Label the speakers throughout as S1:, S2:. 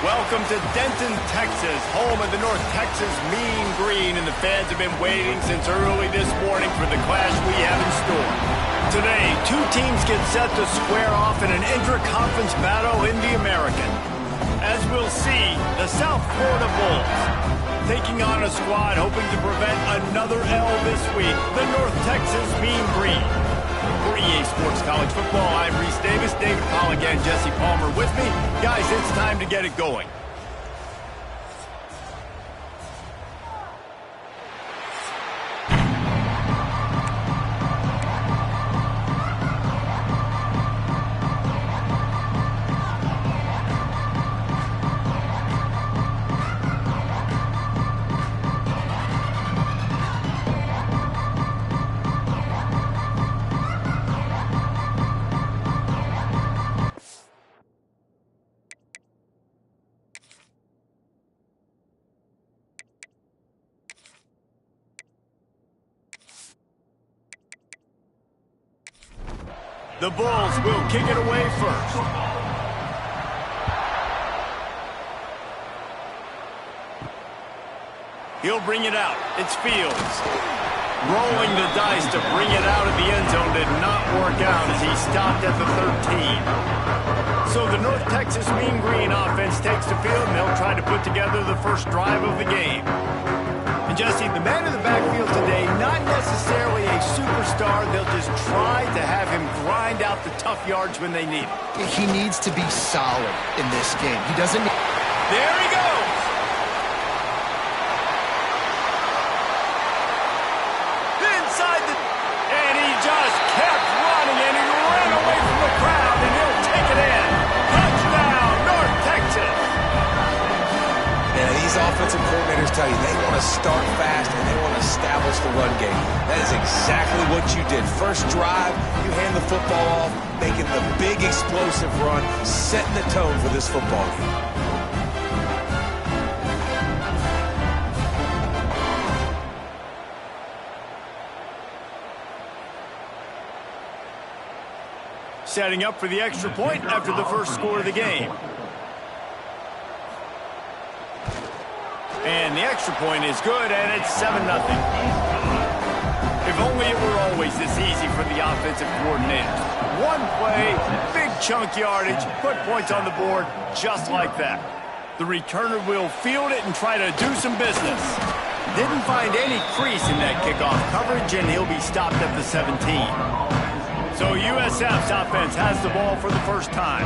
S1: Welcome to Denton, Texas, home of the North Texas Mean Green, and the fans have been waiting since early this morning for the clash we have in store. Today, two teams get set to square off in an intra-conference battle in the American. As we'll see, the South Florida Bulls taking on a squad hoping to prevent another L this week, the North Texas Mean Green. For EA Sports College Football, I'm Reese Davis, David Polligan, Jesse Palmer with me. Guys, it's time to get it going. The Bulls will kick it away first. He'll bring it out. It's Fields. Rolling the dice to bring it out of the end zone did not work out as he stopped at the 13. So the North Texas Mean Green offense takes the field, and they'll try to put together the first drive of the game. And Jesse, the man in the backfield today, not necessarily a superstar. They'll just try to have him grind out the tough yards when they need it.
S2: He needs to be solid in this game. He doesn't need...
S1: There he goes! Inside the... And he just kept running, and he ran away from the crowd, and he'll take it in. Touchdown, North Texas!
S3: Yeah, these offensive coordinators tell you they want to start fast and they want to establish the run game. That is exactly what you did. First drive, you hand the football off, making the big explosive run, setting the tone for this football game.
S1: Setting up for the extra point after the first score of the game. And the extra point is good, and it's 7-0. If only it were always this easy for the offensive coordinators. One play, big chunk yardage, put points on the board just like that. The returner will field it and try to do some business. Didn't find any crease in that kickoff coverage, and he'll be stopped at the 17. So USF's offense has the ball for the first time.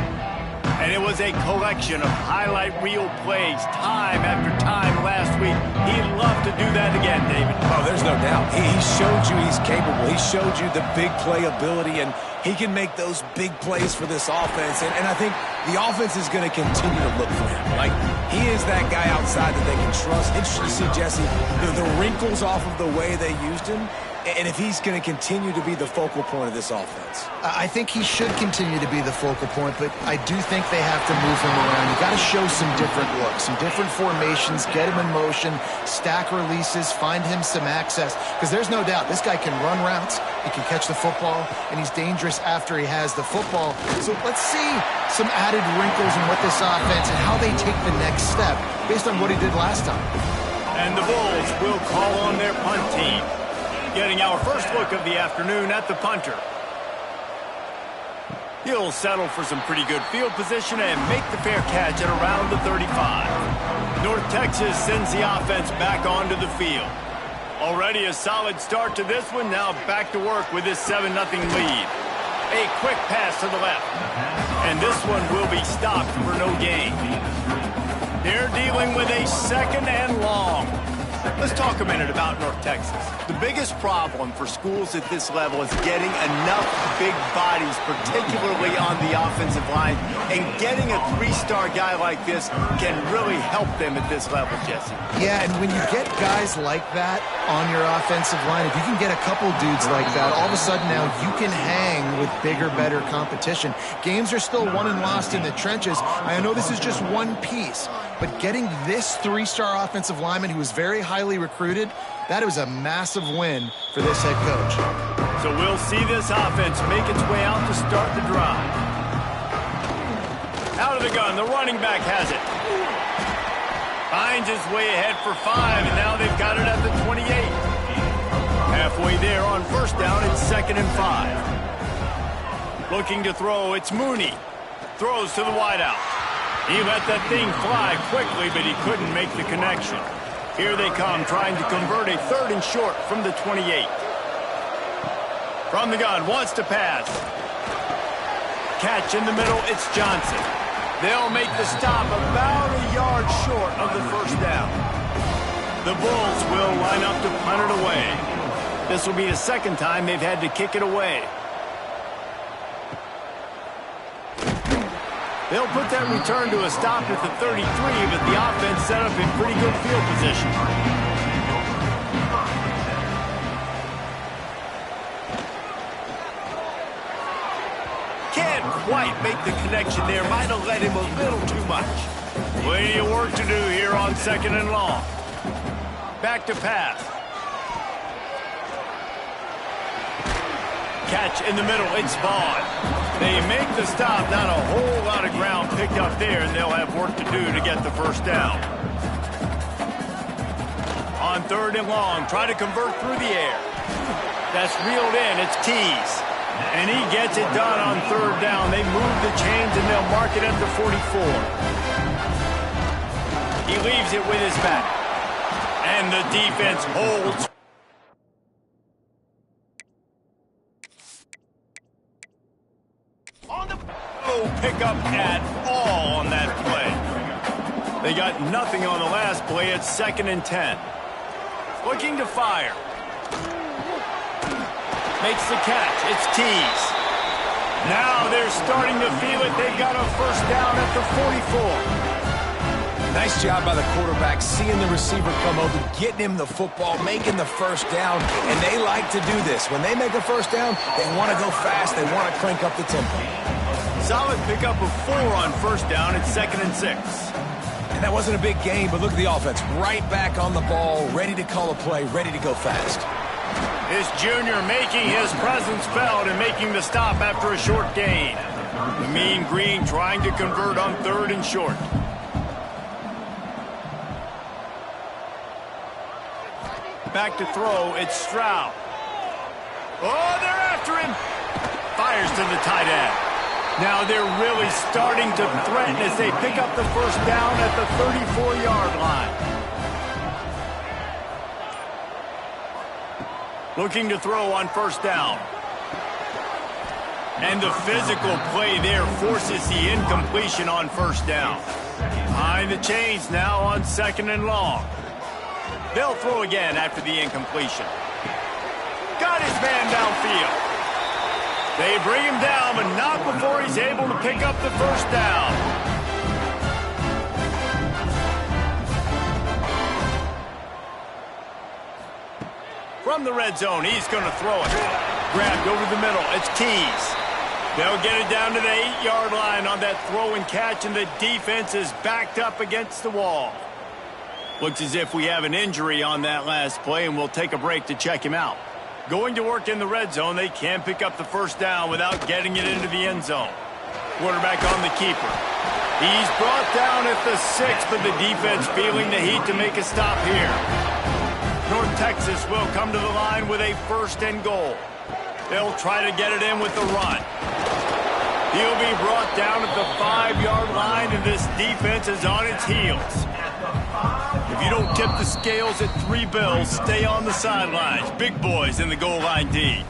S1: And it was a collection of highlight reel plays time after time last week. He'd love to do that again, David.
S3: Oh, there's no doubt. He showed you he's capable. He showed you the big play ability, and he can make those big plays for this offense. And I think the offense is going to continue to look for him. Like, he is that guy outside that they can trust. Interesting to see, Jesse, the wrinkles off of the way they used him. And if he's going to continue to be the focal point of this offense.
S2: I think he should continue to be the focal point, but I do think they have to move him around. You got to show some different looks, some different formations, get him in motion, stack releases, find him some access. Because there's no doubt, this guy can run routes, he can catch the football, and he's dangerous after he has the football. So let's see some added wrinkles in what this offense and how they take the next step based on what he did last time.
S1: And the Bulls will call on their punt team. Getting our first look of the afternoon at the punter. He'll settle for some pretty good field position and make the fair catch at around the 35. North Texas sends the offense back onto the field. Already a solid start to this one. Now back to work with this 7-0 lead. A quick pass to the left. And this one will be stopped for no gain. They're dealing with a second and long. Let's talk a minute about North Texas. The biggest problem for schools at this level is getting enough big bodies, particularly on the offensive line, and getting a three-star guy like this can really help them at this level, Jesse.
S2: Yeah, and when you get guys like that on your offensive line, if you can get a couple dudes like that, all of a sudden now you can hang with bigger, better competition. Games are still won and lost in the trenches. I know this is just one piece, but getting this three-star offensive lineman who was very highly recruited, that was a massive win for this head coach.
S1: So we'll see this offense make its way out to start the drive. Out of the gun, the running back has it. Finds his way ahead for 5, and now they've got it at the 28. Halfway there on first down, it's 2nd and 5. Looking to throw, it's Mooney. Throws to the wideout. He let that thing fly quickly, but he couldn't make the connection. Here they come, trying to convert a 3rd and short from the 28. From the gun, wants to pass. Catch in the middle, it's Johnson. They'll make the stop about a yard short of the first down. The Bulls will line up to punt it away. This will be the 2nd time they've had to kick it away. They'll put that return to a stop at the 33, but the offense set up in pretty good field position. Can't quite make the connection there. Might have let him a little too much. Plenty of work to do here on 2nd and long. Back to pass. Catch in the middle, it's Vaughn. They make the stop, not a whole lot of ground picked up there, and they'll have work to do to get the first down. On 3rd and long, try to convert through the air. That's reeled in, it's Keys. And he gets it done on 3rd down. They move the chains, and they'll mark it at the 44. He leaves it with his back. And the defense holds. No pickup at all on that play. They got nothing on the last play. It's 2nd and 10. Looking to fire. Makes the catch. It's Keys. Now they're starting to feel it. They've got a first down at the 44.
S3: Nice job by the quarterback, seeing the receiver come over, getting him the football, making the first down, and they like to do this. When they make a first down, they want to go fast. They want to crank up the tempo.
S1: Solid pickup of 4 on first down. It's 2nd and 6.
S3: And that wasn't a big gain, but look at the offense. Right back on the ball, ready to call a play, ready to go fast.
S1: This junior making his presence felt and making the stop after a short gain. The Mean Green trying to convert on 3rd and short. Back to throw, it's Stroud. Oh, they're after him. Fires to the tight end. Now they're really starting to threaten as they pick up the first down at the 34-yard line. Looking to throw on first down. And the physical play there forces the incompletion on first down. Behind the chains now on 2nd and long. They'll throw again after the incompletion. Got his man downfield. They bring him down, but not before he's able to pick up the first down. From the red zone, he's going to throw it. Grabbed over the middle, it's Keys. They'll get it down to the 8-yard line on that throw and catch, and the defense is backed up against the wall. Looks as if we have an injury on that last play, and we'll take a break to check him out. Going to work in the red zone, they can pick up the first down without getting it into the end zone. Quarterback on the keeper. He's brought down at the 6, but the defense feeling the heat to make a stop here. North Texas will come to the line with a 1st and goal. They'll try to get it in with the run. He'll be brought down at the 5-yard line, and this defense is on its heels. If you don't tip the scales at 3 bills, stay on the sidelines. Big boys in the goal line D.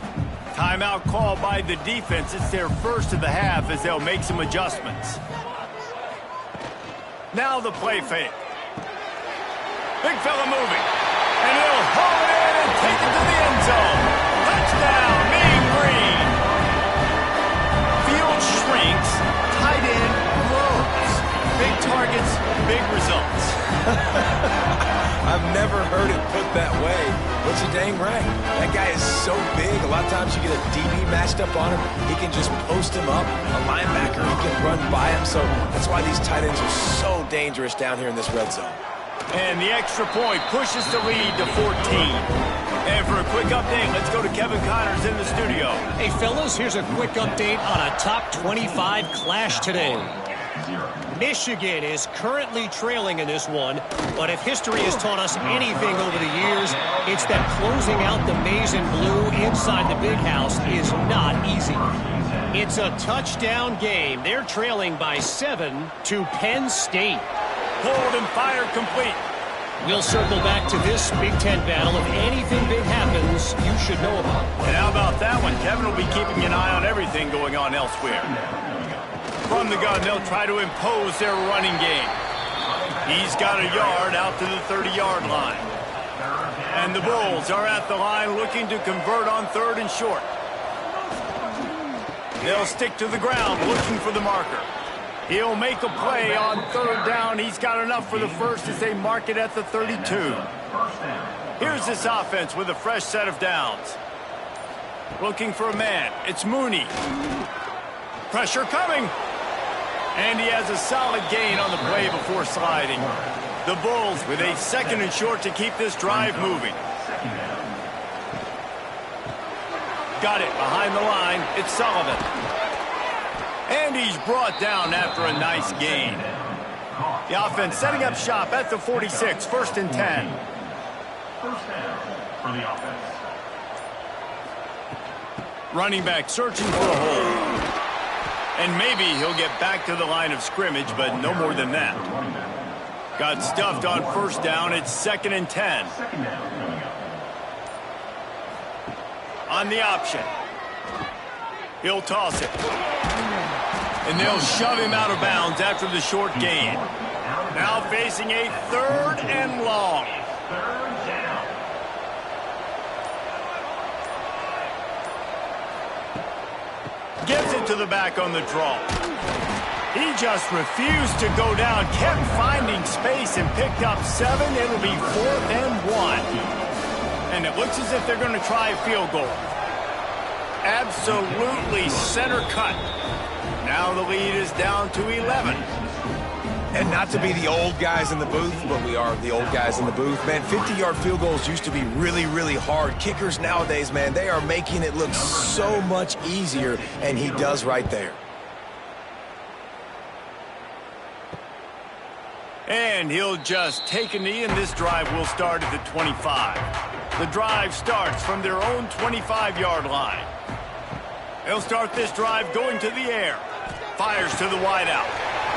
S1: Timeout called by the defense. It's their first of the half as they'll make some adjustments. Now the play fake. Big fella moving. And he'll haul it in and take it to the end zone. Touchdown, Mean Green. Field shrinks. Tight end grows. Big targets, big results.
S3: I've never heard it put that way, but you're dang right. That guy is so big. A lot of times you get a DB matched up on him. He can just post him up. A linebacker, he can run by him. So that's why these tight ends are so dangerous down here in this red zone.
S1: And the extra point pushes the lead to 14. And for a quick update, let's go to Kevin Connors in the studio.
S4: Hey, fellas, here's a quick update on a top 25 clash today. Michigan is currently trailing in this one, but if history has taught us anything over the years, it's that closing out the maize and blue inside the big house is not easy. It's a touchdown game. They're trailing by 7 to Penn State.
S1: Hold and fire complete.
S4: We'll circle back to this Big Ten battle. If anything big happens, you should know about it.
S1: And how about that one? Kevin will be keeping an eye on everything going on elsewhere. From the gun, they'll try to impose their running game. He's got a yard out to the 30-yard line. And the Bulls are at the line looking to convert on 3rd and short. They'll stick to the ground looking for the marker. He'll make a play on 3rd down. He's got enough for the first as they mark it at the 32. Here's this offense with a fresh set of downs. Looking for a man. It's Mooney. Pressure coming. And he has a solid gain on the play before sliding. The Bulls with a 2nd and short to keep this drive moving. Got it behind the line. It's Sullivan. And he's brought down after a nice gain. The offense setting up shop at the 46, 1st and 10.
S5: First down for the offense.
S1: Running back searching for a hole. And maybe he'll get back to the line of scrimmage, but no more than that. Got stuffed on 1st down. It's 2nd and 10. On the option. He'll toss it. And they'll shove him out of bounds after the short gain. Now facing a 3rd and long. Gives it to the back on the draw. He just refused to go down, kept finding space and picked up 7. It'll be 4th and 1. And it looks as if they're going to try a field goal. Absolutely center cut. Now the lead is down to 11.
S3: And not to be the old guys in the booth, but we are the old guys in the booth. Man, 50-yard field goals used to be really, really hard. Kickers nowadays, man, they are making it look so much easier, and he does right there.
S1: And he'll just take a knee, and this drive will start at the 25. The drive starts from their own 25-yard line. They'll start this drive going to the air. Fires to the wideout.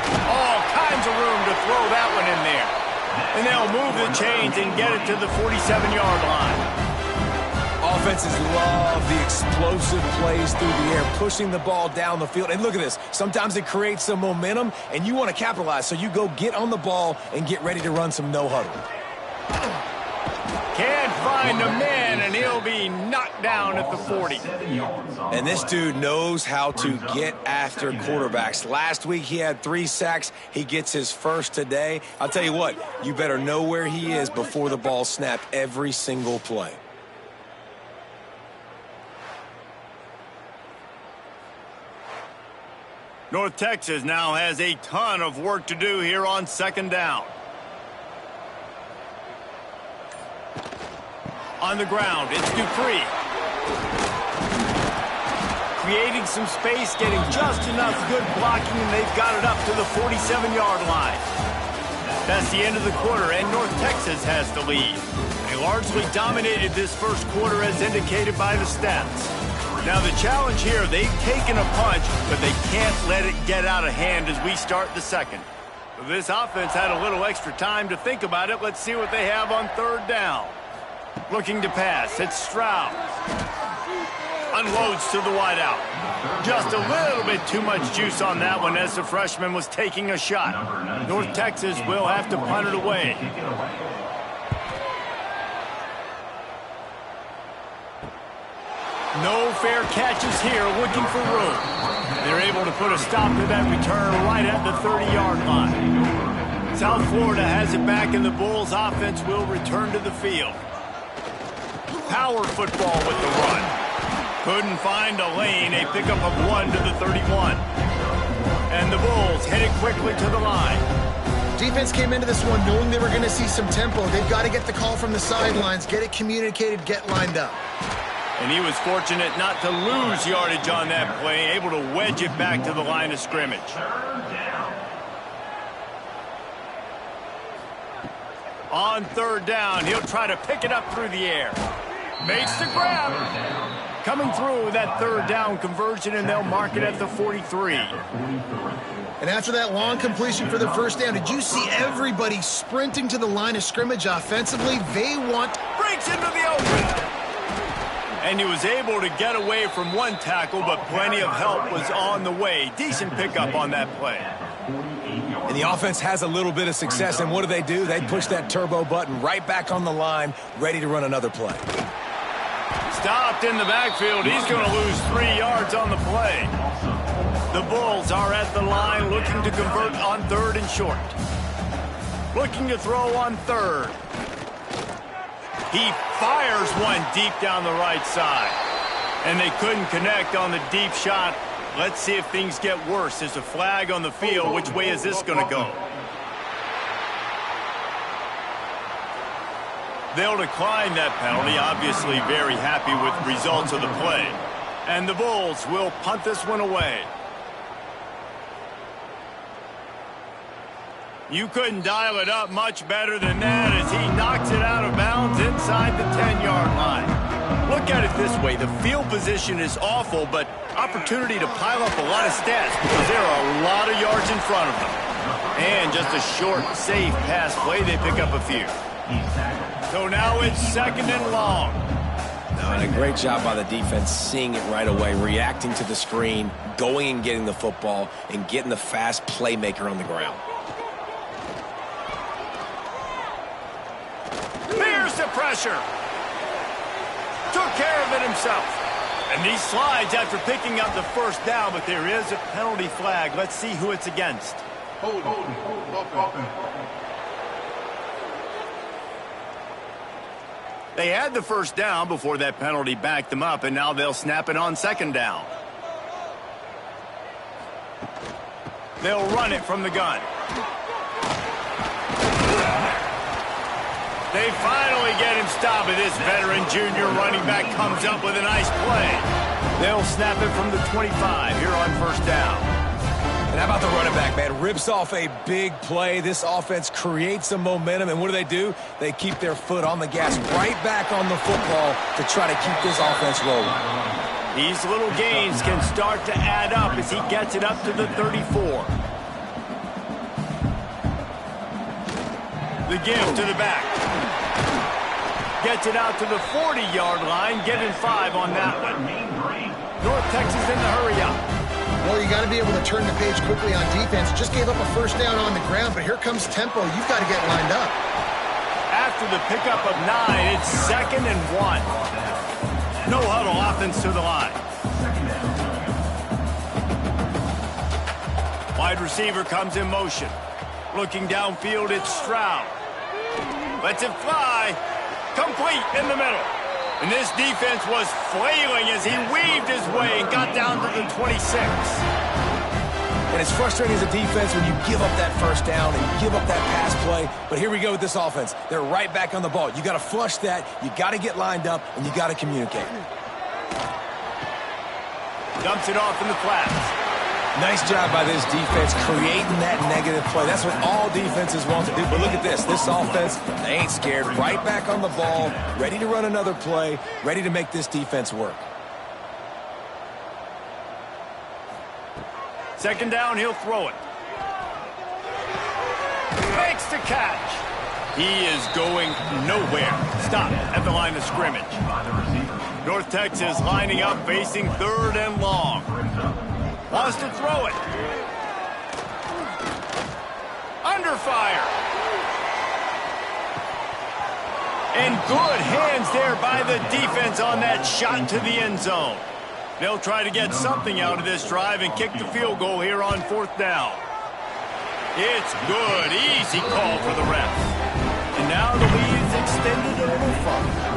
S1: All kinds of room to throw that one in there. And they'll move the chains and get it to the 47-yard line.
S3: Offenses love the explosive plays through the air, pushing the ball down the field. And look at this. Sometimes it creates some momentum, and you want to capitalize. So you go get on the ball and get ready to run some no-huddle.
S1: Can't find a man, and he'll be knocked down at the 40.
S3: And this dude knows how to get after quarterbacks. Last week he had 3 sacks. He gets his first today. I'll tell you what, you better know where he is before the ball snapped every single play.
S1: North Texas now has a ton of work to do here on 2nd down. On the ground, it's Dupree. Creating some space, getting just enough good blocking, and they've got it up to the 47-yard line. That's the end of the quarter, and North Texas has the lead. They largely dominated this first quarter as indicated by the stats. Now the challenge here, they've taken a punch, but they can't let it get out of hand as we start the second. This offense had a little extra time to think about it. Let's see what they have on 3rd down. Looking to pass. It's Stroud. Unloads to the wideout. Just a little bit too much juice on that one as the freshman was taking a shot. North Texas will have to punt it away. No fair catches here, looking for room. They're able to put a stop to that return right at the 30-yard line. South Florida has it back, and the Bulls offense will return to the field. Power football with the run. Couldn't find a lane. A pickup of 1 to the 31. And the Bulls headed quickly to the line.
S2: Defense came into this one knowing they were going to see some tempo. They've got to get the call from the sidelines, get it communicated, get lined up.
S1: And he was fortunate not to lose yardage on that play, able to wedge it back to the line of scrimmage. On third down, he'll try to pick it up through the air. Makes the grab. Coming through that third down conversion, and they'll mark it at the 43.
S2: And after that long completion for the first down, did you see everybody sprinting to the line of scrimmage offensively? They want...
S1: Breaks into the open. And he was able to get away from one tackle, but plenty of help was on the way. Decent pickup on that play.
S3: And the offense has a little bit of success, and what do? They push that turbo button right back on the line, ready to run another play.
S1: Stopped in the backfield. He's going to lose 3 yards on the play. The Bulls are at the line looking to convert on third and short. Looking to throw on third. He fires one deep down the right side. And they couldn't connect on the deep shot. Let's see if things get worse. There's a flag on the field. Which way is this going to go? They'll decline that penalty. Obviously very happy with the results of the play. And the Bulls will punt this one away. You couldn't dial it up much better than that as he knocks it out of bounds inside the 10-yard line. Look at it this way. The field position is awful, but opportunity to pile up a lot of stats because there are a lot of yards in front of them. And just a short, safe pass play, they pick up a few. So now it's second and long.
S3: And a great job by the defense seeing it right away, reacting to the screen, going and getting the football, and getting the fast playmaker on the ground.
S1: Here's the pressure. Took care of it himself. And he slides after picking up the first down, but there is a penalty flag. Let's see who it's against.
S5: Hold.
S1: They had the first down before that penalty backed them up, and now they'll snap it on second down. They'll run it from the gun. They finally get him stopped, and this veteran junior running back comes up with a nice play. They'll snap it from the 25 here on first down.
S3: And how about the running back, man? Rips off a big play. This offense creates some momentum, and what do? They keep their foot on the gas, right back on the football to try to keep this offense rolling.
S1: These little gains can start to add up as he gets it up to the 34. The give to the back. Gets it out to the 40-yard line, giving 5 on that one. North Texas in the hurry up.
S2: Well, you got to be able to turn the page quickly on defense. Just gave up a first down on the ground, but here comes tempo. You've got to get lined up.
S1: After the pickup of 9, it's second and 1. No huddle offense to the line. Wide receiver comes in motion. Looking downfield, it's Stroud. Lets it fly. Complete in the middle. And this defense was flailing as he weaved his way and got down to the 26.
S3: And it's frustrating as a defense when you give up that first down and give up that pass play. But here we go with this offense. They're right back on the ball. You got to flush that. You got to get lined up, and you got to communicate.
S1: Dumps it off in the flats.
S3: Nice job by this defense creating that negative play. That's what all defenses want to do. But look at this. This offense, they ain't scared. Right back on the ball, ready to run another play, ready to make this defense work.
S1: Second down, he'll throw it. Makes the catch. He is going nowhere. Stop at the line of scrimmage. North Texas lining up, facing third and long. Wants to throw it. Under fire. And good hands there by the defense on that shot to the end zone. They'll try to get something out of this drive and kick the field goal here on fourth down. It's good. Easy call for the ref. And now the lead is extended a little further.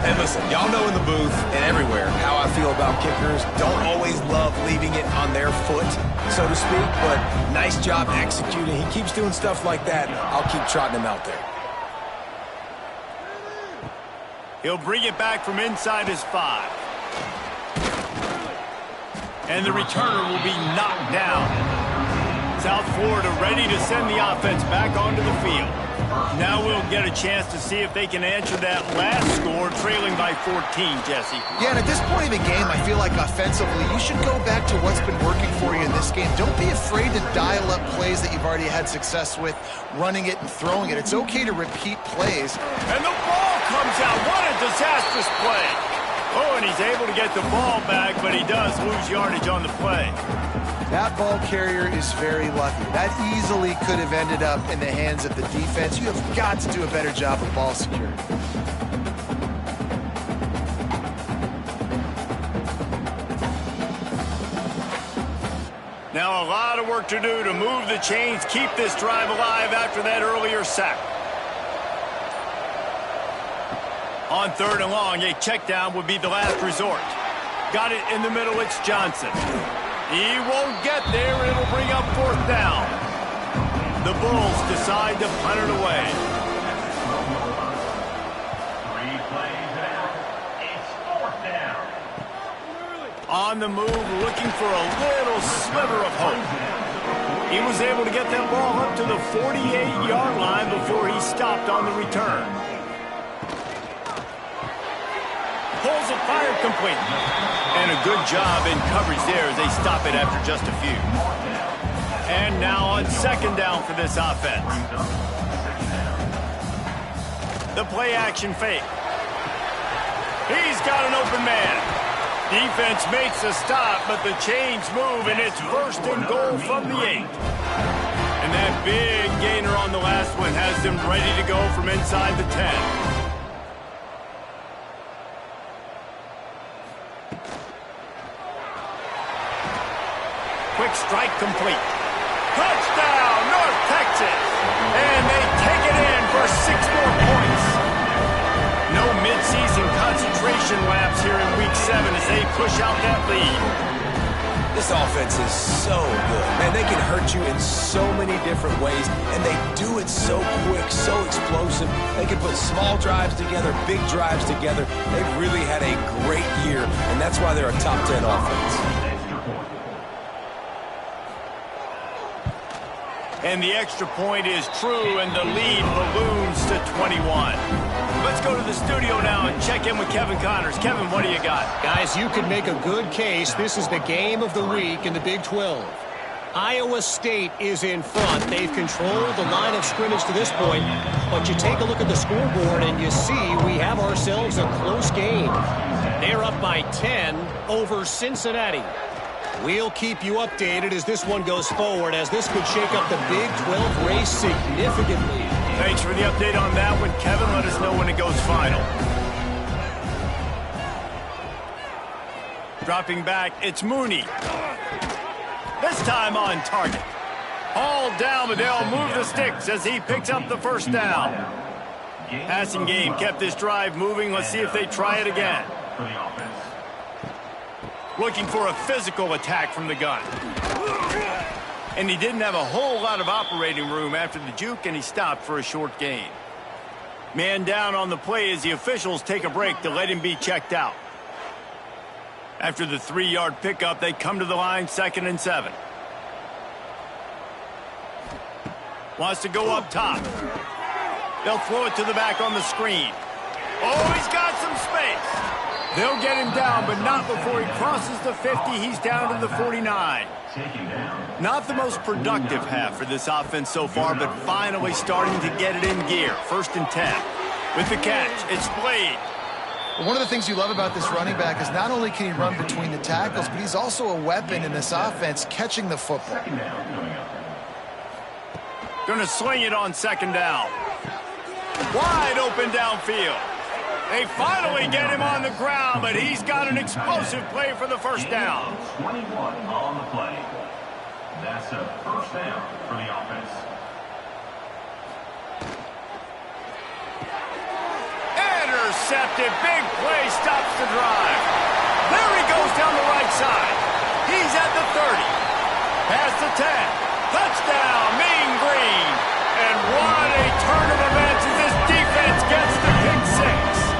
S3: And listen, y'all know in the booth and everywhere how I feel about kickers. Don't always love leaving it on their foot, so to speak, but nice job executing. He keeps doing stuff like that. I'll keep trotting him out there.
S1: He'll bring it back from inside his 5. And the returner will be knocked down. South Florida ready to send the offense back onto the field. Now we'll get a chance to see if they can answer that last score, trailing by 14, Jesse.
S2: Yeah, and at this point in the game, I feel like offensively, you should go back to what's been working for you in this game. Don't be afraid to dial up plays that you've already had success with, running it and throwing it. It's okay to repeat plays.
S1: And the ball comes out. What a disastrous play. Oh, and he's able to get the ball back, but he does lose yardage on the play.
S2: That ball carrier is very lucky. That easily could have ended up in the hands of the defense. You have got to do a better job of ball security.
S1: Now a lot of work to do to move the chains, keep this drive alive after that earlier sack. On 3rd and long, a check down would be the last resort. Got it in the middle, it's Johnson. He won't get there, it'll bring up 4th down. The Bulls decide to punt it away.
S5: 3 plays out. It's 4th down.
S1: On the move, looking for a little sliver of hope. He was able to get that ball up to the 48-yard line before he stopped on the return. Pulls it, fired complete. And a good job in coverage there as they stop it after just a few. And now on 2nd down for this offense. The play action fake. He's got an open man. Defense makes a stop, but the chains move, and it's 1st and goal from the 8. And that big gainer on the last one has them ready to go from inside the 10. Quick strike complete. Touchdown, North Texas! And they take it in for 6 more points. No midseason concentration laps here in Week 7 as they push out that lead.
S3: This offense is so good. Man, they can hurt you in so many different ways, and they do it so quick, so explosive. They can put small drives together, big drives together. They've really had a great year, and that's why they're a top 10 offense.
S1: And the extra point is true, and the lead balloons to 21. Let's go to the studio now and check in with Kevin Connors. Kevin, what do you got?
S4: Guys, you could make a good case. This is the game of the week in the Big 12. Iowa State is in front. They've controlled the line of scrimmage to this point. But you take a look at the scoreboard, and you see we have ourselves a close game. They're up by 10 over Cincinnati. We'll keep you updated as this one goes forward, as this could shake up the Big 12 race significantly.
S1: Thanks for the update on that one, Kevin. Let us know when it goes final. Dropping back, it's Mooney. This time on target. Hauled down, but they'll move the sticks as he picks up the 1st down. Passing game kept this drive moving. Let's see if they try it again. Looking for a physical attack from the gun. And he didn't have a whole lot of operating room after the juke, and he stopped for a short gain. Man down on the play as the officials take a break to let him be checked out. After the 3-yard pickup, they come to the line, 2nd and 7. Wants to go up top. They'll throw it to the back on the screen. Oh, he's got some space. They'll get him down, but not before he crosses the 50. He's down to the 49. Not the most productive half for this offense so far, but finally starting to get it in gear. 1st and 10. With the catch, it's Blade.
S2: One of the things you love about this running back is not only can he run between the tackles, but he's also a weapon in this offense, catching the football.
S1: Going to sling it on 2nd down. Wide open downfield. They finally get him on the ground, but he's got an explosive play for the 1st down.
S5: 21 on the play. That's a 1st down for the offense.
S1: Intercepted. Big play stops the drive. There he goes down the right side. He's at the 30. Past the 10. Touchdown, Mean Green. And what a turn of events as this defense gets the pick 6.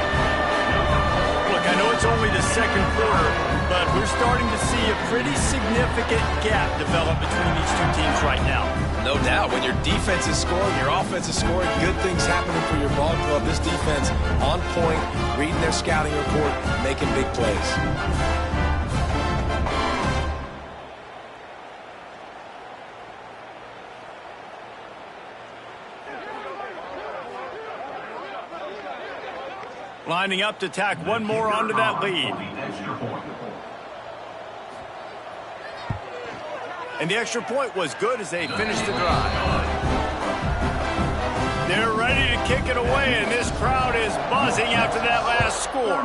S1: Look, I know it's only the 2nd quarter, but we're starting to see a pretty significant gap developed between these two teams right now.
S3: No doubt. When your defense is scoring, your offense is scoring, good things happening for your ball club. This defense on point, reading their scouting report, making big plays.
S1: Lining up to tack one more onto that lead. And the extra point was good as they finished the drive. They're ready to kick it away, and this crowd is buzzing after that last score.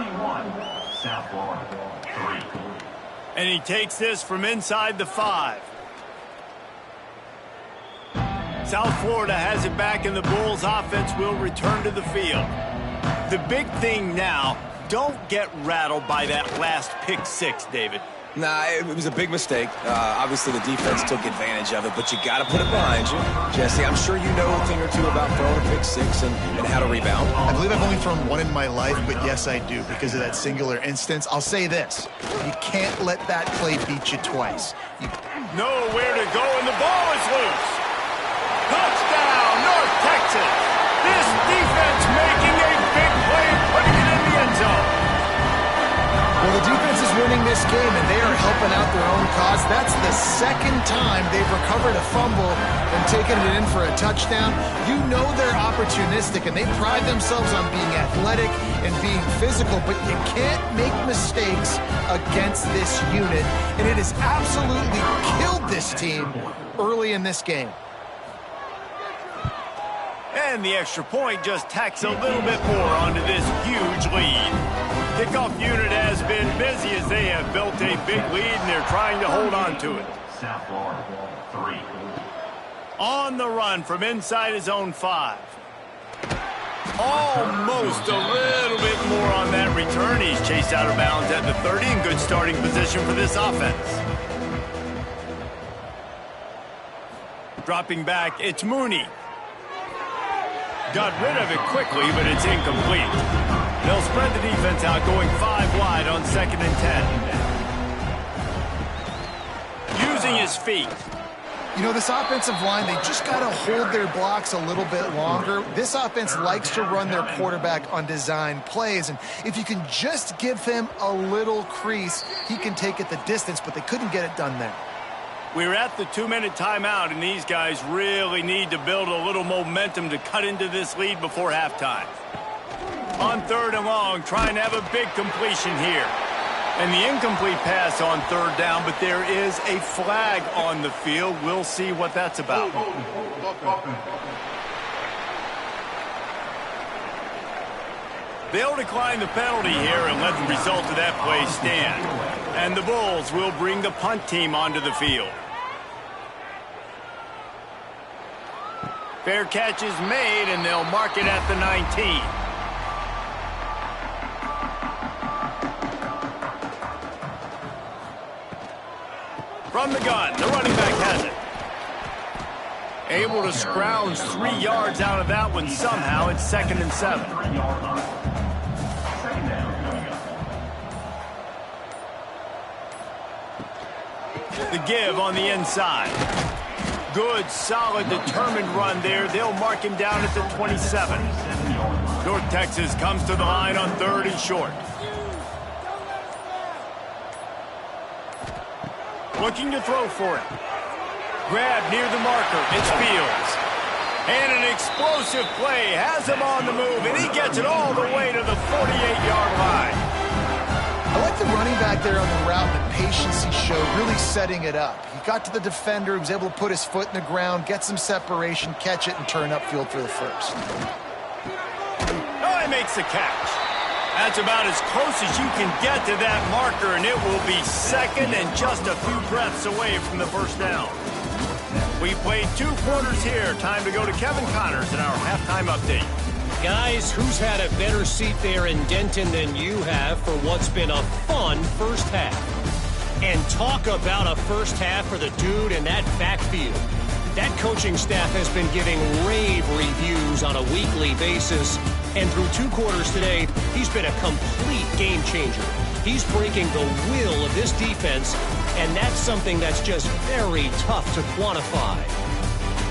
S1: And he takes this from inside the 5. South Florida has it back, and the Bulls offense will return to the field. The big thing now, don't get rattled by that last pick 6, David.
S3: Nah, it was a big mistake. Obviously, the defense took advantage of it, but you got to put it behind you. Jesse, I'm sure you know a thing or two about throwing a pick 6 and how to rebound.
S2: I believe I've only thrown one in my life, but yes, I do because of that singular instance. I'll say this. You can't let that play beat you twice.
S1: Nowhere to go, and the ball is loose. Touchdown, North Texas. This defense making a big play and putting it in the end zone.
S2: Well, the defense is winning this game, and they are helping out their own cause. That's the second time they've recovered a fumble and taken it in for a touchdown. You know they're opportunistic, and they pride themselves on being athletic and being physical, but you can't make mistakes against this unit, and it has absolutely killed this team early in this game.
S1: And the extra point just tacks a little bit more onto this huge lead. Kickoff unit has been busy as they have built a big lead, and they're trying to hold on to it.
S5: South Florida, 3.
S1: On the run from inside his own 5. Almost a little bit more on that return. He's chased out of bounds at the 30 in good starting position for this offense. Dropping back, it's Mooney. Got rid of it quickly, but it's incomplete. They'll spread the defense out, going 5 wide on 2nd and 10. Using his feet.
S2: You know, this offensive line, they just got to hold their blocks a little bit longer. This offense likes to run their quarterback on design plays, and if you can just give him a little crease, he can take it the distance, but they couldn't get it done there.
S1: We're at the 2-minute timeout, and these guys really need to build a little momentum to cut into this lead before halftime. On 3rd and long, trying to have a big completion here. And the incomplete pass on 3rd down, but there is a flag on the field. We'll see what that's about. They'll decline the penalty here and let the result of that play stand. And the Bulls will bring the punt team onto the field. Fair catch is made, and they'll mark it at the 19. From the gun, the running back has it. Able to scrounge 3 yards out of that one somehow. It's 2nd and 7. The give on the inside. Good, solid, determined run there. They'll mark him down at the 27. North Texas comes to the line on 3rd and short. Looking to throw for it. Grab near the marker. It's Fields. And an explosive play has him on the move, and he gets it all the way to the 48-yard line.
S2: I like the running back there on the route, the patience he showed, really setting it up. He got to the defender, he was able to put his foot in the ground, get some separation, catch it, and turn upfield for the first.
S1: Oh, he makes the catch. That's about as close as you can get to that marker, and it will be 2nd and just a few breaths away from the first down. We played 2 quarters here. Time to go to Kevin Connors in our halftime update.
S4: Guys, who's had a better seat there in Denton than you have for what's been a fun first half? And talk about a first half for the dude in that backfield. That coaching staff has been giving rave reviews on a weekly basis. And through 2 quarters today, he's been a complete game changer. He's breaking the will of this defense and that's something that's just very tough to quantify.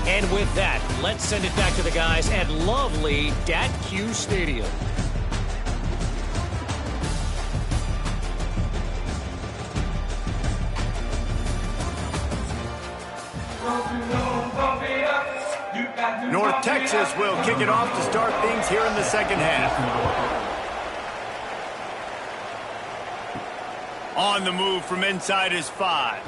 S4: And with that, let's send it back to the guys at lovely Dat-Q Stadium.
S1: North Texas will kick it off to start things here in the second half. On the move from inside is 5.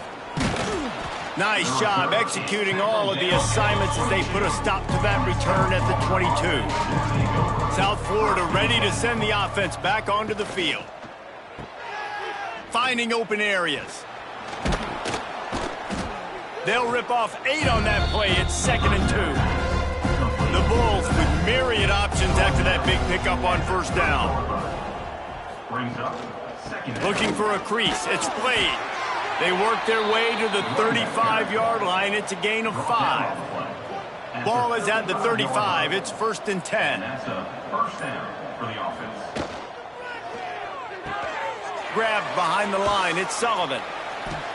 S1: Nice job executing all of the assignments as they put a stop to that return at the 22. South Florida ready to send the offense back onto the field. Finding open areas. They'll rip off 8 on that play. It's 2nd and 2. The Bulls with myriad options after that big pickup on first down. Looking for a crease. It's Blade. They work their way to the 35-yard line. It's a gain of 5. Ball is at the 35. It's 1st and 10.
S5: That's a first down for the offense.
S1: Grabbed behind the line. It's Sullivan.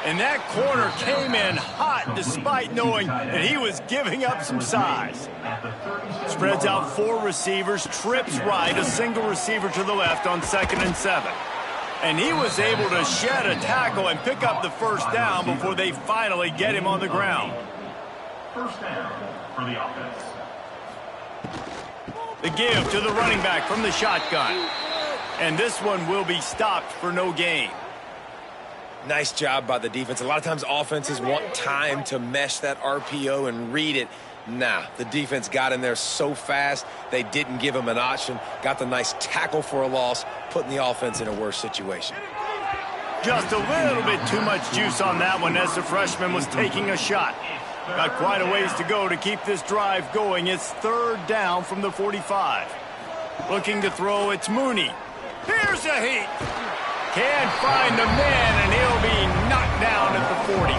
S1: And that corner came in hot despite knowing that he was giving up some size. Spreads out 4 receivers, trips right, a single receiver to the left on 2nd and 7. And he was able to shed a tackle and pick up the first down before they finally get him on the ground.
S5: First down for the offense.
S1: The give to the running back from the shotgun. And this one will be stopped for no gain.
S3: Nice job by the defense. A lot of times offenses want time to mesh that RPO and read it. Nah, the defense got in there so fast, they didn't give him an option. Got the nice tackle for a loss, putting the offense in a worse situation.
S1: Just a little bit too much juice on that one as the freshman was taking a shot. Got quite a ways to go to keep this drive going. It's 3rd down from the 45. Looking to throw, it's Mooney. Here's a heat. Can't find the man, and he'll be knocked down at the 40.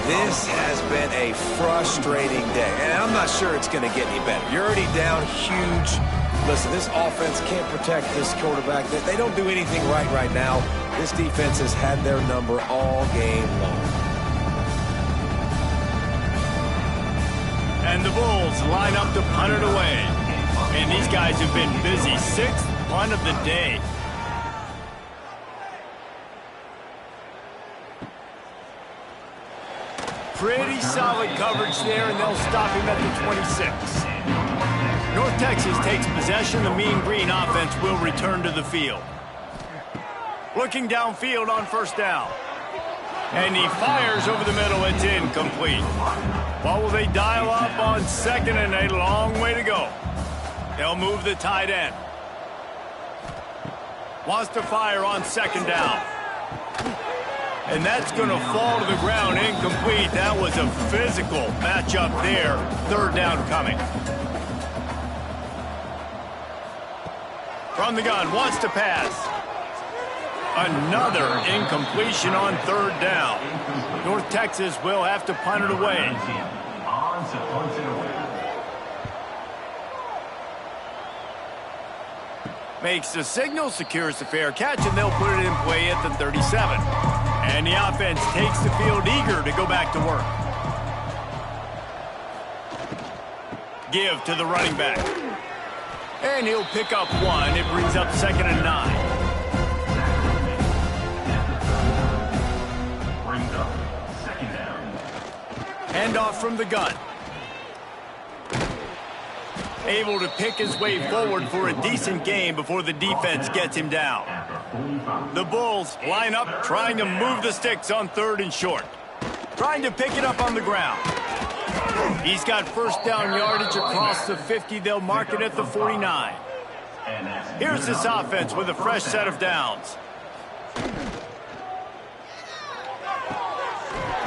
S3: This has been a frustrating day, and I'm not sure it's going to get any better. You're already down huge. Listen, this offense can't protect this quarterback. They don't do anything right now. This defense has had their number all game long.
S1: And the Bulls line up to punt it away. And these guys have been busy. 6th punt of the day. Pretty solid coverage there, and they'll stop him at the 26. North Texas takes possession. The Mean Green offense will return to the field. Looking downfield on first down. And he fires over the middle. It's incomplete. What will they dial up on 2nd and a long way to go? They'll move the tight end. Wants to fire on 2nd down. And that's going to fall to the ground incomplete. That was a physical matchup there. 3rd down coming. From the gun, wants to pass. Another incompletion on 3rd down. North Texas will have to punt it away. Makes the signal, secures the fair catch, and they'll put it in play at the 37. And the offense takes the field eager to go back to work. Give to the running back. And he'll pick up 1. It brings up 2nd and 9.
S5: Brings up 2nd down.
S1: Handoff from the gun. Able to pick his way forward for a decent gain before the defense gets him down. The Bulls line up trying to move the sticks on 3rd and short. Trying to pick it up on the ground. He's got first down yardage across the 50. They'll mark it at the 49. Here's this offense with a fresh set of downs.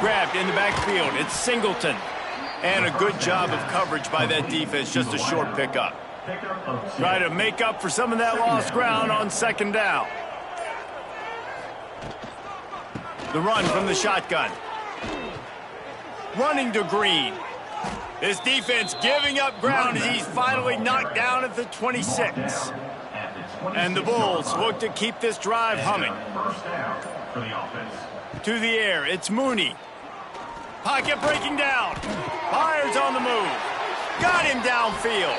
S1: Grabbed in the backfield. It's Singleton. And a good job of coverage by that defense. Just a short pickup. Try to make up for some of that lost ground on 2nd down. The run from the shotgun. Running to Green. This defense giving up ground as he's finally knocked down at the 26. And the Bulls look to keep this drive humming.
S5: First down for the offense.
S1: To the air, it's Mooney. Pocket breaking down. Fires on the move. Got him downfield.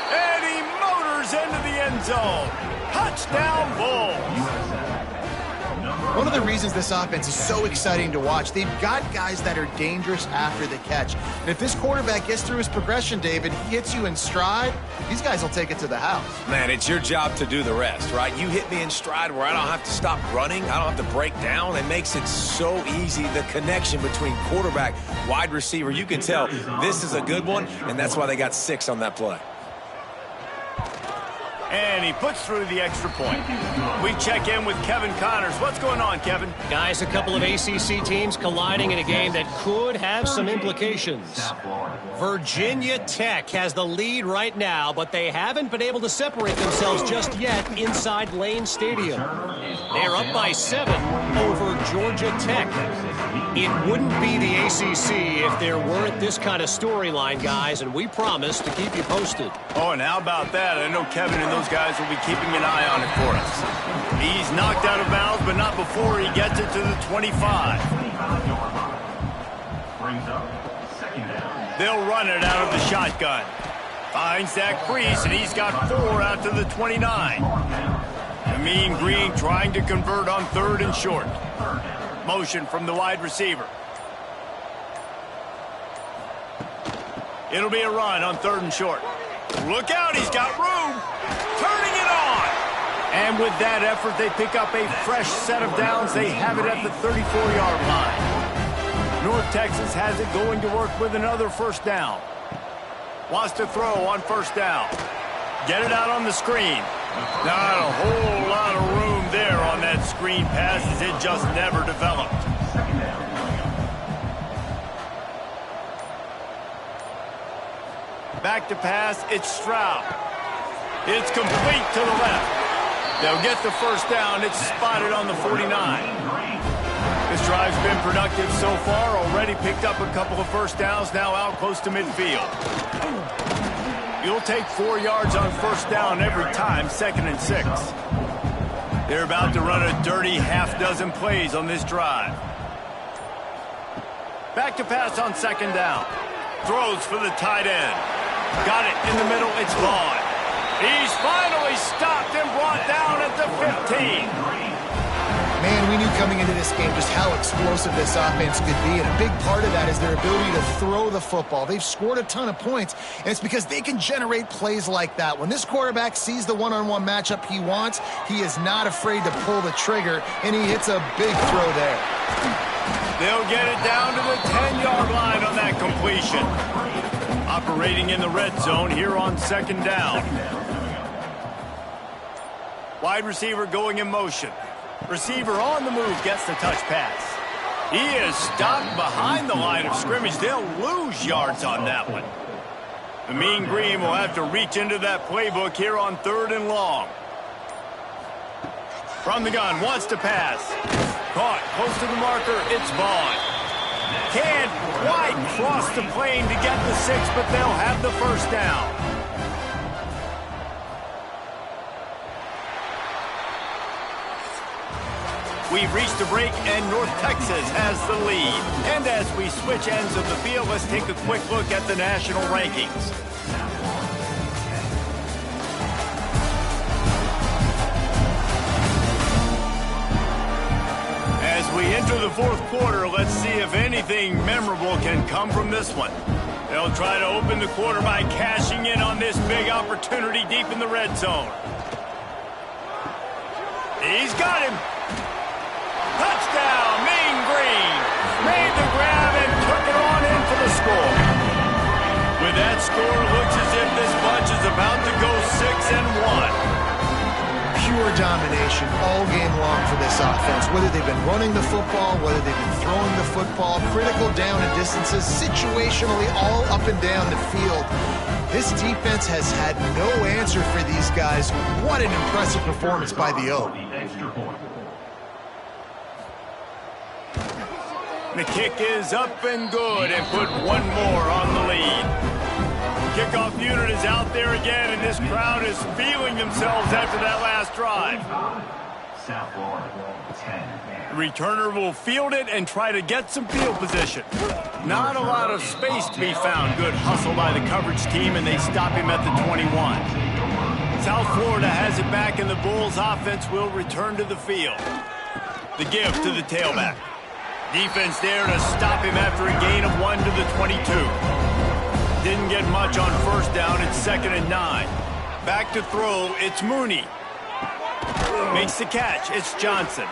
S1: And he motors into the end zone. Touchdown, Bulls.
S2: One of the reasons this offense is so exciting to watch, they've got guys that are dangerous after the catch. And if this quarterback gets through his progression, David, hits you in stride, these guys will take it to the house.
S3: Man, it's your job to do the rest, right? You hit me in stride where I don't have to stop running. I don't have to break down. It makes it so easy, the connection between quarterback, wide receiver. You can tell this is a good one, and that's why they got 6 on that play.
S1: And he puts through the extra point. We check in with Kevin Connors. What's going on, Kevin?
S4: Guys, a couple of ACC teams colliding in a game that could have some implications. Virginia Tech has the lead right now, but they haven't been able to separate themselves just yet inside Lane Stadium. They're up by 7 over Georgia Tech. It wouldn't be the ACC if there weren't this kind of storyline, guys, and we promise to keep you posted.
S1: Oh, and how about that? I know Kevin and those guys will be keeping an eye on it for us. He's knocked out of bounds, but not before he gets it to the 25. They'll run it out of the shotgun. Finds that crease, and he's got 4 out to the 29. The Mean Green trying to convert on 3rd and short. Motion from the wide receiver. It'll be a run on 3rd and short. Look out, he's got room. Turning it on. And with that effort, they pick up a fresh set of downs. They have it at the 34-yard line. North Texas has it going to work with another first down. Wants to throw on first down. Get it out on the screen. Not a whole lot of room there on that screen pass as it just never developed. Back to pass, it's Stroud. It's complete to the left. They'll get the first down. It's spotted on the 49. This drive's been productive so far. Already picked up a couple of first downs, now out close to midfield. You'll take 4 yards on first down every time, 2nd and 6. They're about to run a dirty half-dozen plays on this drive. Back to pass on 2nd down. Throws for the tight end. Got it in the middle, it's Vaughn. He's finally stopped and brought down at the 15.
S2: Man, we knew coming into this game just how explosive this offense could be, and a big part of that is their ability to throw the football. They've scored a ton of points, and it's because they can generate plays like that. When this quarterback sees the one-on-one matchup he wants, he is not afraid to pull the trigger, and he hits a big throw there.
S1: They'll get it down to the 10-yard line on that completion. Operating in the red zone here on 2nd down. Wide receiver going in motion. Receiver on the move gets the touch pass. He is stopped behind the line of scrimmage. They'll lose yards on that one. The Mean Green will have to reach into that playbook here on 3rd and long. From the gun, wants to pass. Caught close to the marker, it's Vaughn. Can't quite cross the plane to get the 6, but they'll have the first down. We've reached a break, and North Texas has the lead. And as we switch ends of the field, let's take a quick look at the national rankings. As we enter the 4th quarter, let's see if anything memorable can come from this one. They'll try to open the quarter by cashing in on this big opportunity deep in the red zone. He's got him. Touchdown, Mean Green. Made the grab and took it on in for the score. With that score, it looks as if this bunch is about to go 6-1.
S2: Pure domination all game long for this offense. Whether they've been running the football, whether they've been throwing the football, critical down and distances, situationally all up and down the field. This defense has had no answer for these guys. What an impressive performance by the O.
S1: The kick is up and good and put one more on the lead. Kickoff unit is out there again, and this crowd is feeling themselves after that last drive.
S5: South Florida, 10.
S1: Returner will field it and try to get some field position. Not a lot of space to be found. Good hustle by the coverage team, and they stop him at the 21. South Florida has it back, and the Bulls offense will return to the field. The give to the tailback. Defense there to stop him after a gain of 1 to the 22. Didn't get much on first down. It's 2nd and 9. Back to throw. It's Mooney. Makes the catch. It's Johnson.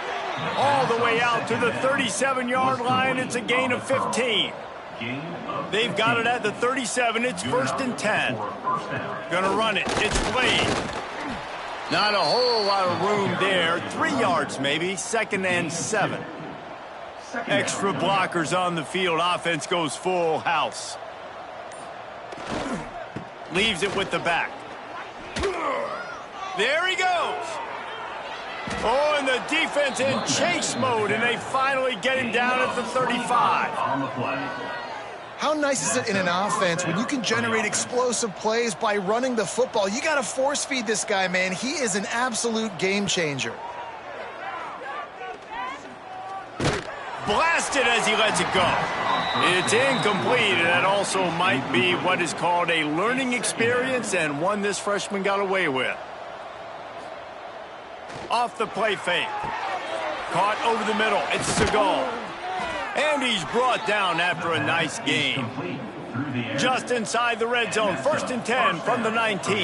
S1: All the way out to the 37-yard line. It's a gain of 15. They've got it at the 37. It's 1st and 10. Gonna run it. It's Wade. Not a whole lot of room there. 3 yards maybe. 2nd and 7. Extra blockers on the field. Offense goes full house. Leaves it with the back. There he goes. Oh, and the defense in chase mode, and they finally get him down at the 35.
S2: How nice is it in an offense when you can generate explosive plays by running the football? You got to force feed this guy, man. He is an absolute game changer.
S1: Blasted as he lets it go. It's incomplete, and that also might be what is called a learning experience, and one this freshman got away with. Off the play fake. Caught over the middle. It's Segal. And he's brought down after a nice gain. Just inside the red zone. 1st and 10 from the 19.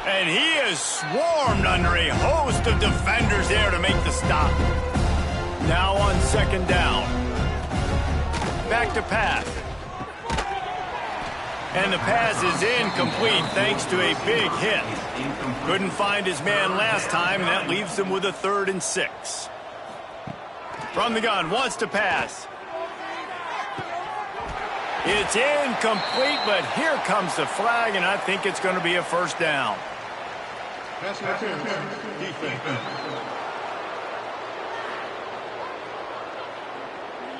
S1: And he is swarmed under a host of defenders there to make the stop. Now on 2nd down. Back to pass. And the pass is incomplete thanks to a big hit. Couldn't find his man last time, and that leaves him with a 3rd and 6. From the gun, wants to pass. It's incomplete, but here comes the flag, and I think it's going to be a 1st down.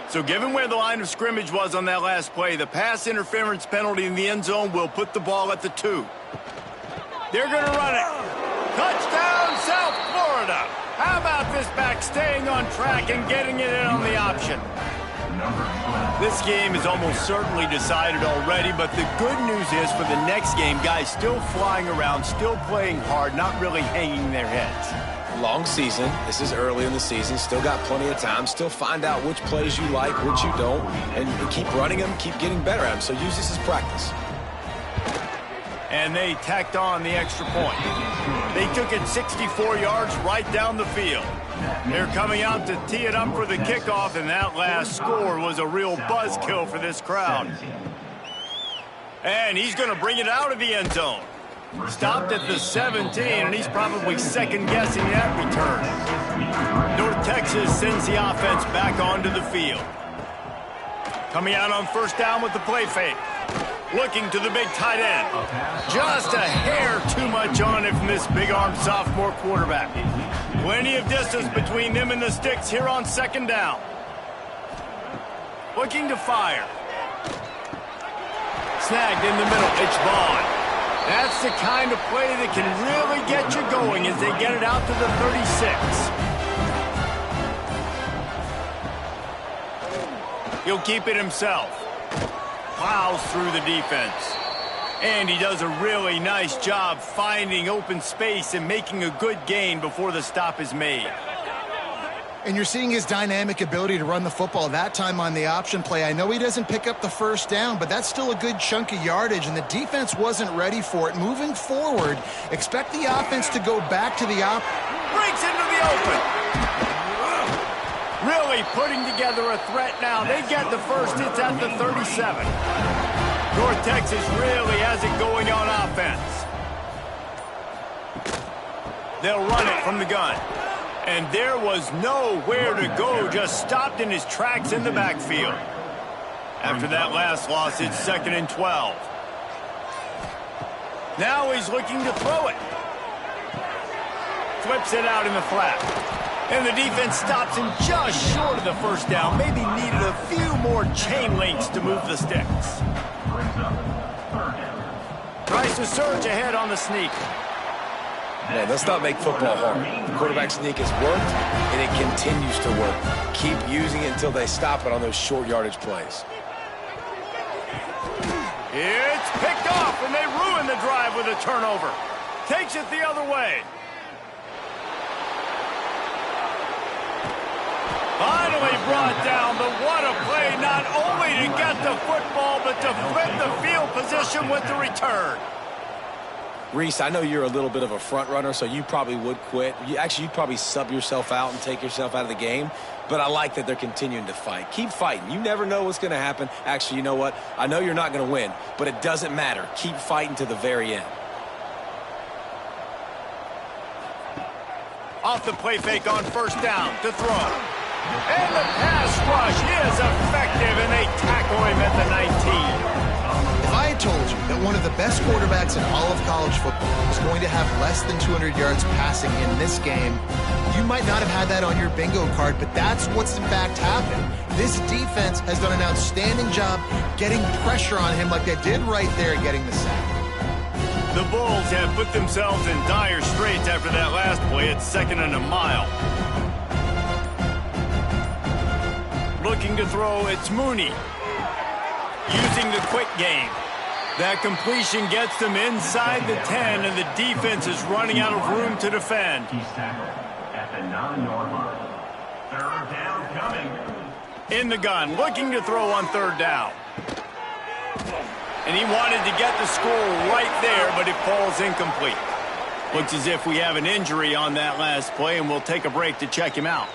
S1: So given where the line of scrimmage was on that last play, the pass interference penalty in the end zone will put the ball at the 2. They're going to run it. Touchdown, South Florida. How about this back staying on track and getting it in on the option? This game is almost certainly decided already, but the good news is for the next game, guys still flying around, still playing hard, not really hanging their heads.
S3: Long season. This is early in the season. Still got plenty of time. Still find out which plays you like, which you don't, and keep running them, keep getting better at them. So use this as practice.
S1: And they tacked on the extra point. They took it 64 yards right down the field. They're coming out to tee it up for the kickoff, and that last score was a real buzzkill for this crowd. And he's going to bring it out of the end zone. Stopped at the 17, and he's probably second-guessing that return. North Texas sends the offense back onto the field. Coming out on 1st down with the play fake. Looking to the big tight end. Just a hair too much on it from this big-armed sophomore quarterback. Plenty of distance between them and the sticks here on 2nd down. Looking to fire. Snagged in the middle. It's Vaughn. That's the kind of play that can really get you going as they get it out to the 36. He'll keep it himself. Plows through the defense. And he does a really nice job finding open space and making a good gain before the stop is made.
S2: And you're seeing his dynamic ability to run the football that time on the option play. I know he doesn't pick up the 1st down, but that's still a good chunk of yardage, and the defense wasn't ready for it. Moving forward, expect the offense to go back to the
S1: breaks into the open. Really putting together a threat now. They get the 1st. It's at the 37. North Texas really has it going on offense. They'll run it from the gun. And there was nowhere to go, just stopped in his tracks in the backfield. After that last loss, it's 2nd and 12. Now he's looking to throw it. Flips it out in the flat. And the defense stops him just short of the 1st down. Maybe needed a few more chain links to move the sticks. Tries to surge ahead on the sneak.
S3: Man, let's not make football hard. The quarterback sneak has worked, and it continues to work. Keep using it until they stop it on those short yardage plays.
S1: It's picked off, and they ruin the drive with a turnover. Takes it the other way. Finally brought down, but what a play, not only to get the football, but to flip the field position with the return.
S3: Reese, I know you're a little bit of a front runner, so you probably would quit. You'd probably sub yourself out and take yourself out of the game. But I like that they're continuing to fight. Keep fighting. You never know what's going to happen. Actually, you know what? I know you're not going to win, but it doesn't matter. Keep fighting to the very end.
S1: Off the play fake on first down to throw. And the pass rush is effective, and they tackle him at the 19.
S2: If I had told you that one of the best quarterbacks in all of college football was going to have less than 200 yards passing in this game, you might not have had that on your bingo card, but that's what's in fact happened. This defense has done an outstanding job getting pressure on him like they did right there, getting the sack.
S1: The Bulls have put themselves in dire straits after that last play. It's 2nd and a mile. Looking to throw, it's Mooney. Using the quick game. That completion gets them inside the 10, and the defense is running out of room to defend.
S5: He's tackled at the 9-yard line. 3rd down coming.
S1: In the gun, looking to throw on 3rd down. And he wanted to get the score right there, but it falls incomplete. Looks as if we have an injury on that last play, and we'll take a break to check him out.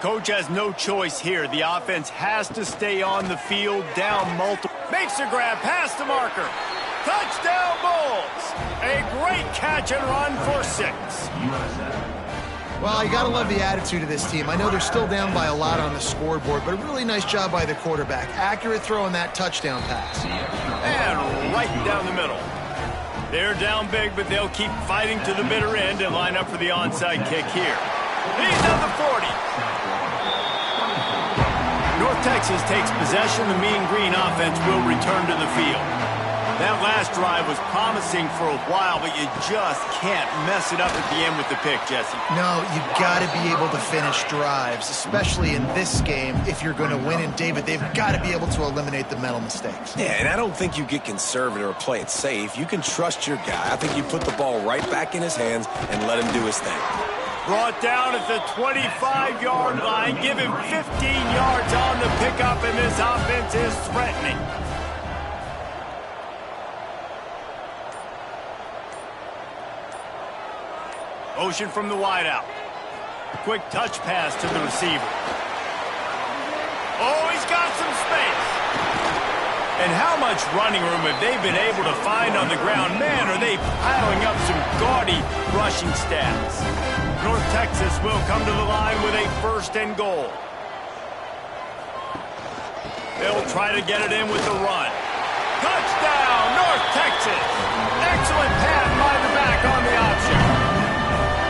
S1: Coach has no choice here. The offense has to stay on the field, down multiple. Makes the grab past the marker. Touchdown Bulls! A great catch and run for 6.
S2: Well, you got to love the attitude of this team. I know they're still down by a lot on the scoreboard, but a really nice job by the quarterback. Accurate throw on that touchdown pass.
S1: And right down the middle. They're down big, but they'll keep fighting to the bitter end and line up for the onside kick here. He's at the 40. North Texas takes possession. The Mean Green offense will return to the field. That last drive was promising for a while, but you just can't mess it up at the end with the pick, Jesse.
S2: No, you've got to be able to finish drives, especially in this game. If you're going to win, and David, they've got to be able to eliminate the mental mistakes.
S3: Yeah, and I don't think you get conservative or play it safe. You can trust your guy. I think you put the ball right back in his hands and let him do his thing.
S1: Brought down at the 25-yard line. Give him 15 yards on the pickup, and this offense is threatening. Motion from the wideout. Quick touch pass to the receiver. Oh, he's got some space. And how much running room have they been able to find on the ground? Man, are they piling up some gaudy rushing stats. North Texas will come to the line with a 1st and goal. They'll try to get it in with the run. Touchdown, North Texas. Excellent pass by the back on the option.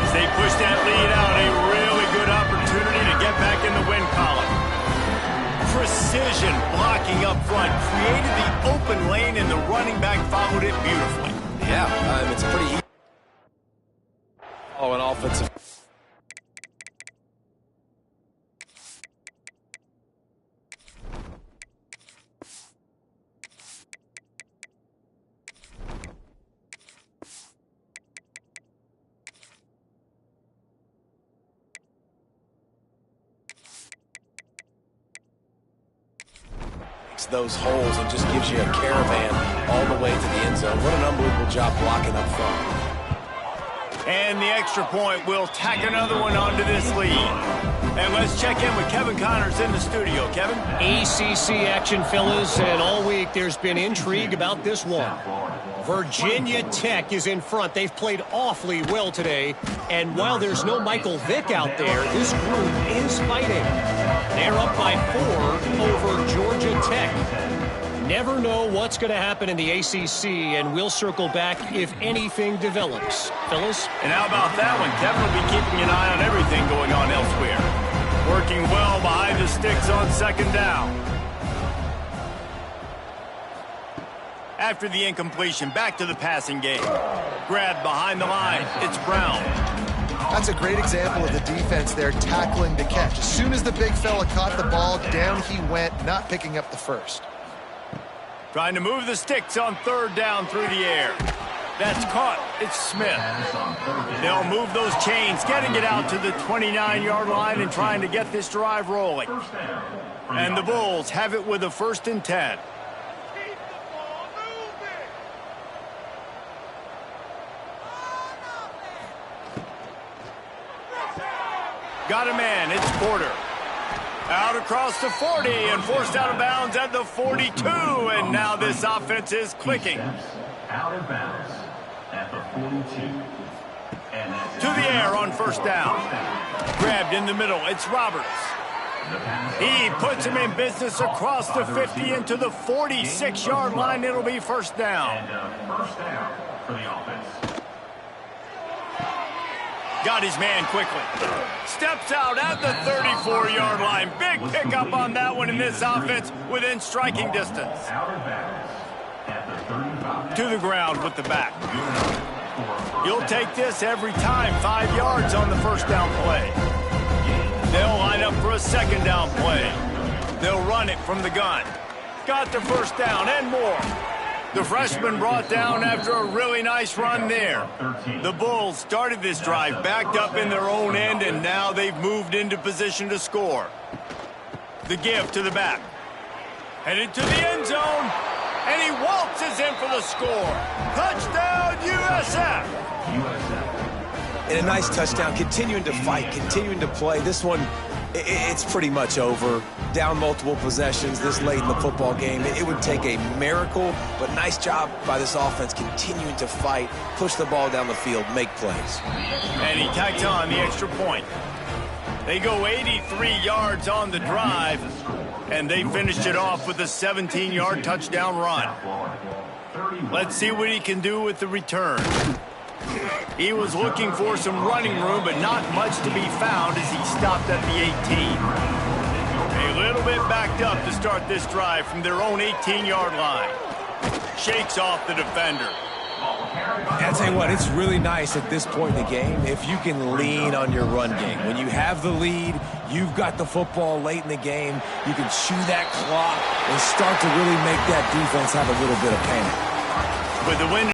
S1: As they push that lead out, a really good opportunity to get back in the win column. Precision blocking up front created the open lane, and the running back followed it beautifully.
S3: Yeah, it's pretty easy. Oh, an offensive. Those holes and just gives you a caravan all the way to the end zone. What an unbelievable job blocking up front.
S1: And the extra point will tack another one onto this lead. And let's check in with Kevin Connors in the studio. Kevin?
S4: ACC action, fellas, and all week there's been intrigue about this one. Virginia Tech is in front. They've played awfully well today. And while there's no Michael Vick out there, this group is fighting. They're up by 4 over Georgia Tech. Never know what's going to happen in the ACC, and we'll circle back if anything develops. Fellas?
S1: And how about that one? Kevin will be keeping an eye on everything going on elsewhere. Working well behind the sticks on 2nd down. After the incompletion, back to the passing game. Grabbed behind the line. It's Brown.
S2: That's a great example of the defense there tackling the catch. As soon as the big fella caught the ball, down he went, not picking up the first.
S1: Trying to move the sticks on third down through the air. That's caught. It's Smith. They'll move those chains, getting it out to the 29-yard line and trying to get this drive rolling. And the Bulls have it with a 1st and 10. Got a man. It's Porter. Out across the 40 and forced out of bounds at the 42. And now this offense is clicking.
S5: Out of bounds at the 42. And
S1: to the air on 1st down. Grabbed in the middle. It's Roberts. He puts him in business across the 50 into the 46-yard line. It'll be 1st down.
S5: And 1st down for the offense.
S1: Got his man quickly. Steps out at the 34-yard line. Big pickup on that one in this offense within striking distance.
S5: Out of bounds at the 35.
S1: To the ground with the back. You'll take this every time. 5 yards on the 1st down play. They'll line up for a 2nd down play. They'll run it from the gun. Got the 1st down and more. The freshman brought down after a really nice run there. The Bulls started this drive backed up in their own end, and now they've moved into position to score. The give to the back. Headed to the end zone, and he waltzes in for the score. Touchdown, USF!
S3: And a nice touchdown, continuing to fight, continuing to play. This one, it's pretty much over. Down multiple possessions this late in the football game. It would take a miracle, but nice job by this offense continuing to fight, push the ball down the field, make plays.
S1: And he tacks on the extra point. They go 83 yards on the drive, and they finished it off with a 17-yard touchdown run. Let's see what he can do with the return. He was looking for some running room, but not much to be found as he stopped at the 18. A little bit backed up to start this drive from their own 18-yard line. Shakes off the defender.
S3: I'll tell you what, it's really nice at this point in the game if you can lean on your run game. When you have the lead, you've got the football late in the game, you can chew that clock and start to really make that defense have a little bit of panic.
S1: With the win